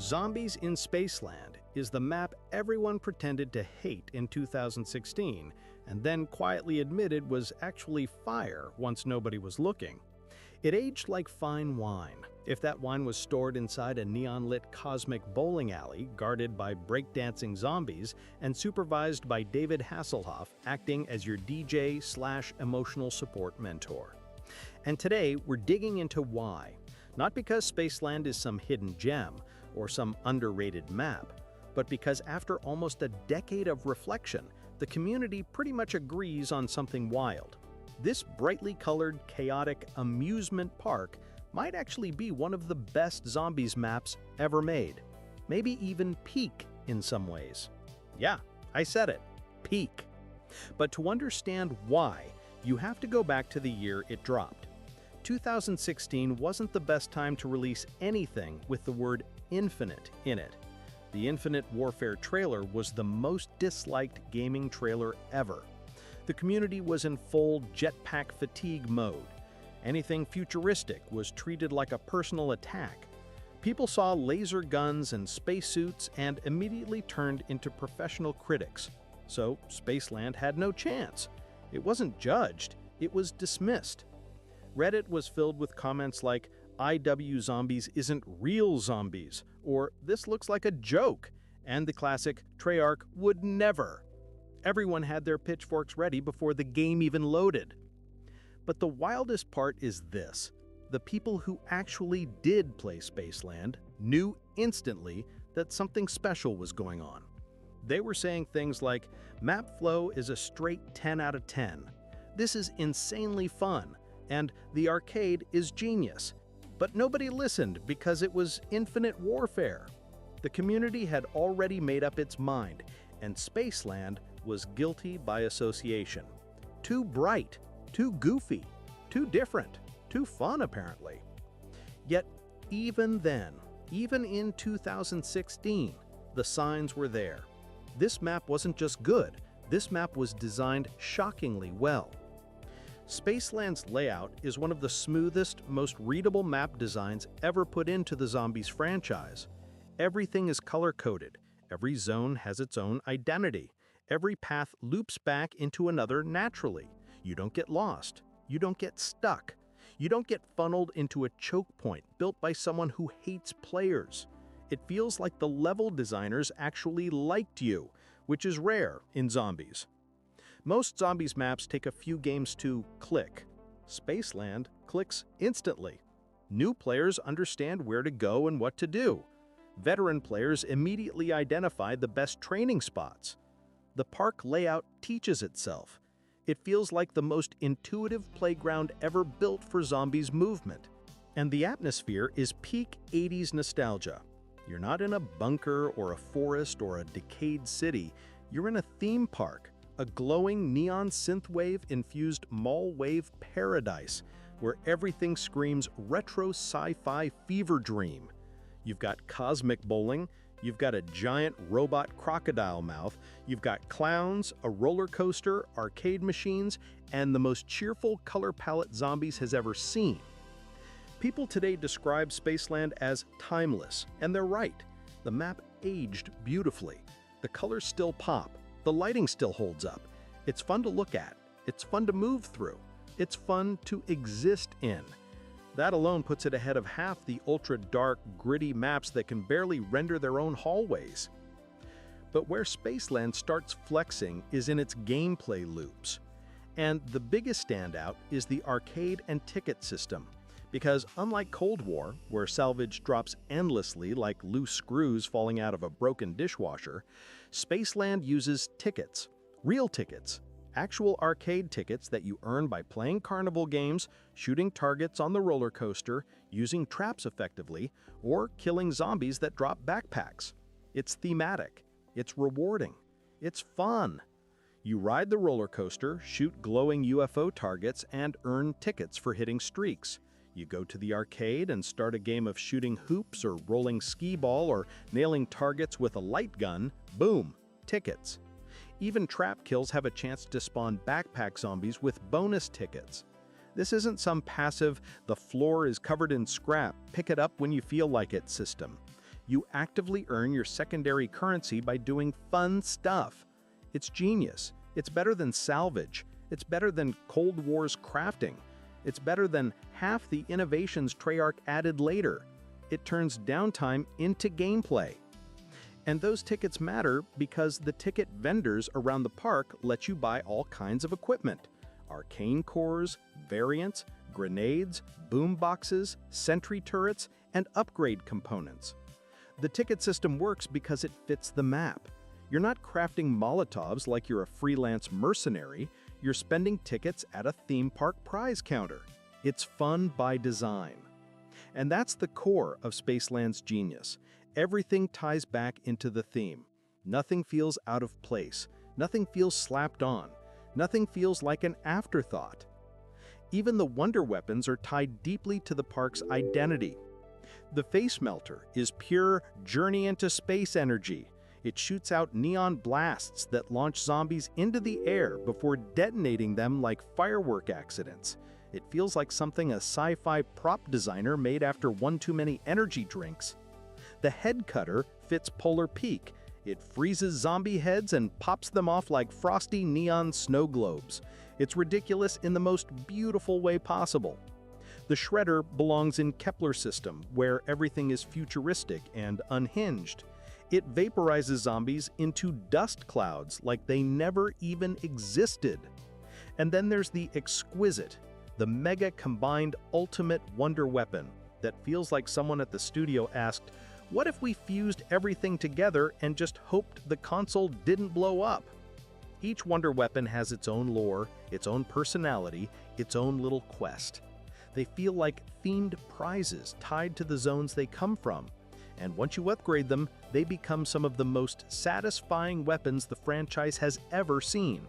Zombies in Spaceland is the map everyone pretended to hate in 2016 and then quietly admitted was actually fire once nobody was looking. It aged like fine wine. If that wine was stored inside a neon-lit cosmic bowling alley guarded by breakdancing zombies and supervised by David Hasselhoff acting as your DJ/emotional support mentor. And today we're digging into why. Not because Spaceland is some hidden gem or some underrated map, but because after almost a decade of reflection, the community pretty much agrees on something wild. This brightly colored, chaotic amusement park might actually be one of the best zombies maps ever made. Maybe even peak in some ways. Yeah, I said it, peak. But to understand why, you have to go back to the year it dropped. 2016 wasn't the best time to release anything with the word Infinite in it. The Infinite Warfare trailer was the most disliked gaming trailer ever. The community was in full jetpack fatigue mode. Anything futuristic was treated like a personal attack. People saw laser guns and spacesuits and immediately turned into professional critics. So Spaceland had no chance. It wasn't judged, it was dismissed. Reddit was filled with comments like, "IW Zombies isn't real zombies," or "This looks like a joke," and the classic "Treyarch would never." Everyone had their pitchforks ready before the game even loaded. But the wildest part is this. The people who actually did play Spaceland knew instantly that something special was going on. They were saying things like, "Map flow is a straight 10 out of 10. This is insanely fun," and "The arcade is genius." But nobody listened because it was Infinite Warfare. The community had already made up its mind, and Spaceland was guilty by association. Too bright, too goofy, too different, too fun apparently. Yet even then, even in 2016, the signs were there. This map wasn't just good, this map was designed shockingly well. Spaceland's layout is one of the smoothest, most readable map designs ever put into the Zombies franchise. Everything is color-coded, every zone has its own identity, every path loops back into another naturally. You don't get lost, you don't get stuck, you don't get funneled into a choke point built by someone who hates players. It feels like the level designers actually liked you, which is rare in Zombies. Most Zombies maps take a few games to click. Spaceland clicks instantly. New players understand where to go and what to do. Veteran players immediately identify the best training spots. The park layout teaches itself. It feels like the most intuitive playground ever built for Zombies movement. And the atmosphere is peak 80s nostalgia. You're not in a bunker or a forest or a decayed city. You're in a theme park. A glowing neon synthwave-infused mall wave paradise where everything screams retro sci-fi fever dream. You've got cosmic bowling, you've got a giant robot crocodile mouth, you've got clowns, a roller coaster, arcade machines, and the most cheerful color palette Zombies has ever seen. People today describe Spaceland as timeless, and they're right. The map aged beautifully. The colors still pop. The lighting still holds up. It's fun to look at. It's fun to move through. It's fun to exist in. That alone puts it ahead of half the ultra-dark, gritty maps that can barely render their own hallways. But where Spaceland starts flexing is in its gameplay loops. And the biggest standout is the arcade and ticket system. Because unlike Cold War, where salvage drops endlessly like loose screws falling out of a broken dishwasher, Spaceland uses tickets, real tickets, actual arcade tickets that you earn by playing carnival games, shooting targets on the roller coaster, using traps effectively, or killing zombies that drop backpacks. It's thematic, it's rewarding, it's fun. You ride the roller coaster, shoot glowing UFO targets, and earn tickets for hitting streaks. You go to the arcade and start a game of shooting hoops or rolling skee-ball or nailing targets with a light gun. Boom, tickets. Even trap kills have a chance to spawn backpack zombies with bonus tickets. This isn't some passive, the floor is covered in scrap, pick it up when you feel like it system. You actively earn your secondary currency by doing fun stuff. It's genius. It's better than salvage. It's better than Cold War's crafting. It's better than half the innovations Treyarch added later. It turns downtime into gameplay. And those tickets matter because the ticket vendors around the park let you buy all kinds of equipment. Arcane cores, variants, grenades, boom boxes, sentry turrets, and upgrade components. The ticket system works because it fits the map. You're not crafting Molotovs like you're a freelance mercenary, you're spending tickets at a theme park prize counter. It's fun by design. And that's the core of Spaceland's genius. Everything ties back into the theme. Nothing feels out of place. Nothing feels slapped on. Nothing feels like an afterthought. Even the wonder weapons are tied deeply to the park's identity. The face melter is pure journey into space energy. It shoots out neon blasts that launch zombies into the air before detonating them like firework accidents. It feels like something a sci-fi prop designer made after one too many energy drinks. The head cutter fits Polar Peak. It freezes zombie heads and pops them off like frosty neon snow globes. It's ridiculous in the most beautiful way possible. The shredder belongs in Kepler system, where everything is futuristic and unhinged. It vaporizes zombies into dust clouds like they never even existed. And then there's the exquisite, the mega combined ultimate wonder weapon that feels like someone at the studio asked, what if we fused everything together and just hoped the console didn't blow up? Each wonder weapon has its own lore, its own personality, its own little quest. They feel like themed prizes tied to the zones they come from. And once you upgrade them, they become some of the most satisfying weapons the franchise has ever seen.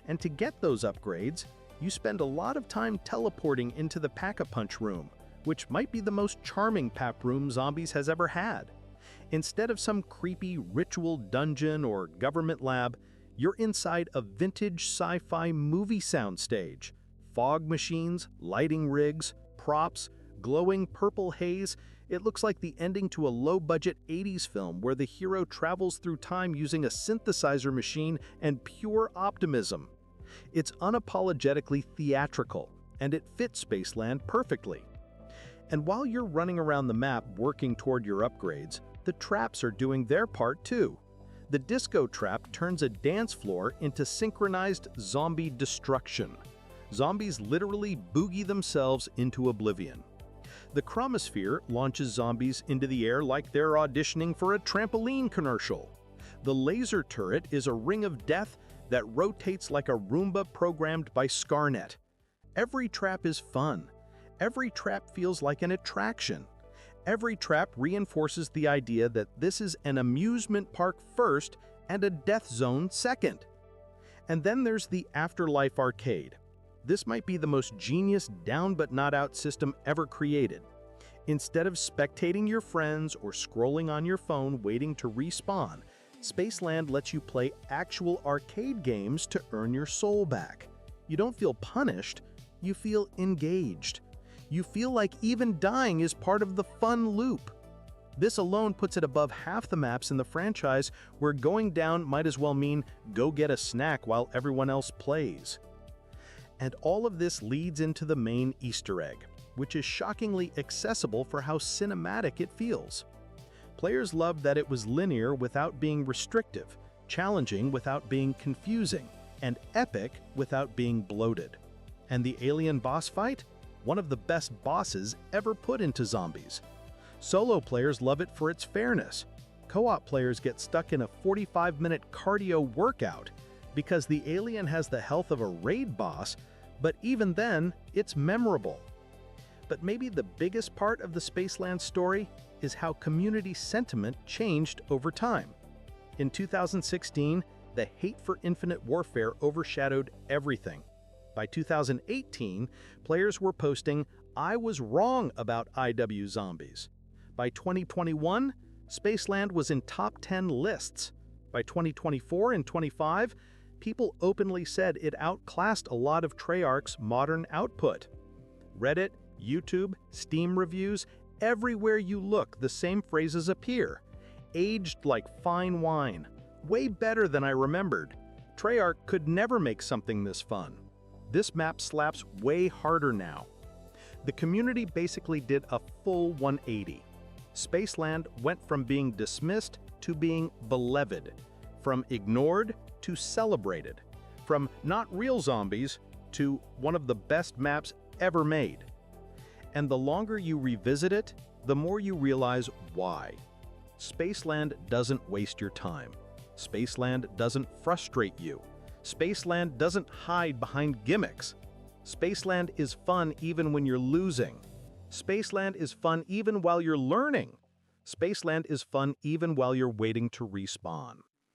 And to get those upgrades, you spend a lot of time teleporting into the Pack-a-Punch room, which might be the most charming pap room Zombies has ever had. Instead of some creepy ritual dungeon or government lab, you're inside a vintage sci-fi movie soundstage. Fog machines, lighting rigs, props, glowing purple haze. It looks like the ending to a low-budget 80s film where the hero travels through time using a synthesizer machine and pure optimism. It's unapologetically theatrical, and it fits Spaceland perfectly. And while you're running around the map working toward your upgrades, the traps are doing their part too. The disco trap turns a dance floor into synchronized zombie destruction. Zombies literally boogie themselves into oblivion. The chromosphere launches zombies into the air like they're auditioning for a trampoline commercial. The laser turret is a ring of death that rotates like a Roomba programmed by Scarnet. Every trap is fun. Every trap feels like an attraction. Every trap reinforces the idea that this is an amusement park first and a death zone second. And then there's the Afterlife Arcade. This might be the most genius down but not out system ever created. Instead of spectating your friends or scrolling on your phone waiting to respawn, Spaceland lets you play actual arcade games to earn your soul back. You don't feel punished, you feel engaged. You feel like even dying is part of the fun loop. This alone puts it above half the maps in the franchise where going down might as well mean go get a snack while everyone else plays. And all of this leads into the main Easter egg, which is shockingly accessible for how cinematic it feels. Players loved that it was linear without being restrictive, challenging without being confusing, and epic without being bloated. And the alien boss fight? One of the best bosses ever put into Zombies. Solo players love it for its fairness. Co-op players get stuck in a 45-minute cardio workout because the alien has the health of a raid boss, but even then, it's memorable. But maybe the biggest part of the Spaceland story is how community sentiment changed over time. In 2016, the hate for Infinite Warfare overshadowed everything. By 2018, players were posting, "I was wrong about IW Zombies." By 2021, Spaceland was in top 10 lists. By 2024 and 25, people openly said it outclassed a lot of Treyarch's modern output. Reddit, YouTube, Steam reviews, Everywhere you look, the same phrases appear. Aged like fine wine. Way better than I remembered. Treyarch could never make something this fun. This map slaps way harder now. The community basically did a full 180. Spaceland went from being dismissed to being beloved, from ignored to celebrated, from not real zombies to one of the best maps ever made. And the longer you revisit it, the more you realize why. Spaceland doesn't waste your time. Spaceland doesn't frustrate you. Spaceland doesn't hide behind gimmicks. Spaceland is fun even when you're losing. Spaceland is fun even while you're learning. Spaceland is fun even while you're waiting to respawn.